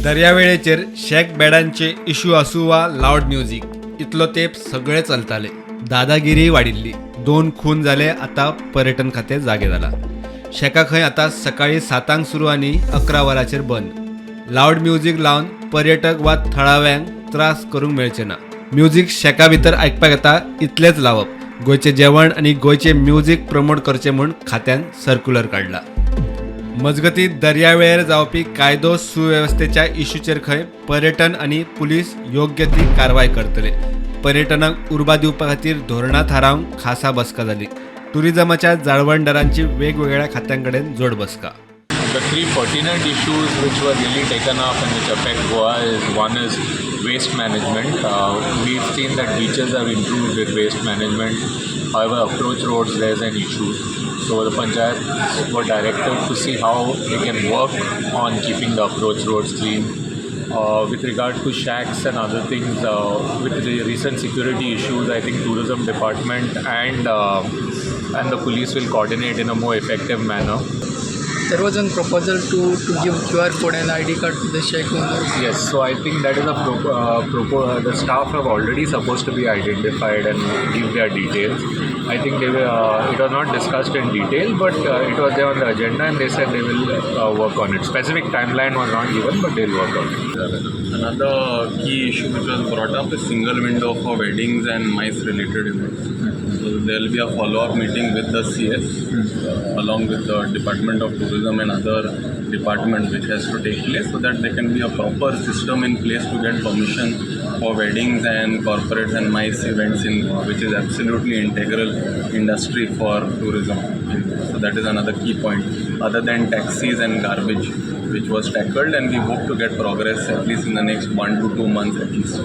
दर्यावेळेचेर shake बॅडांचे issue आसूं वा loud music इतलो तेंप सगळे चलताले. दादागिरी वाडिल्ली. 2 खून जाले. आतां पर्यटन खातें जागे जाला. शेका खंय आतां सकाळी 7 सुरू आनी 11 वरांचेर बंद. लावड म्युझिक लावन पर्यटक वा थळाव्यांक त्रास करूंक मेळचे ना. म्युझिक शेका भितर आयकपाक येता इतलेंच लावप. गोंयचें जेवण आनी गोंयचें म्युझिक प्रमोट करचें म्हूण खात्यान सर्क्युलर काडला. मजगतीं दर्यावेळेर जावपी कायदो सुवेवस्थेच्या इश्यूचेर खंय पर्यटन आनी पुलीस योग्य ती कारवाय करतले. पर्यटनाक उर्बा दिवपा खातीर धोरणां थारावंक खासा बसका जाली. टुरिजमाच्या जाळवणदारांची वेगवेगळ्या खात्यां कडेन जोड बसका. The 3 pertinent issues which were really taken up and which affect Goa is one is waste management. We've seen that beaches have improved with waste management. However, approach roads there's an issue. So the panchayats were directed to see how they can work on keeping the approach roads clean. With regard to shacks and other things, with the recent security issues, I think tourism department and the police will coordinate in a more effective manner. There was one proposal to give QR code and ID card to the shack owners. Yes, so I think that is the staff have already supposed to be identified and give their details. I think they were, it was not discussed in detail, but it was there on the agenda and they said they will work on it. Specific timeline was not given, but they'll work on it. Another key issue which was brought up is single window for weddings and MICE related events. So there will be a follow-up meeting with the CS along with the Department of Tourism and other department which has to take place so that there can be a proper system in place to get permission for weddings and corporates and MICE events which is absolutely integral industry for tourism. So that is another key point other than taxis and garbage which was tackled, and we hope to get progress at least in the next 1 to 2 months at least.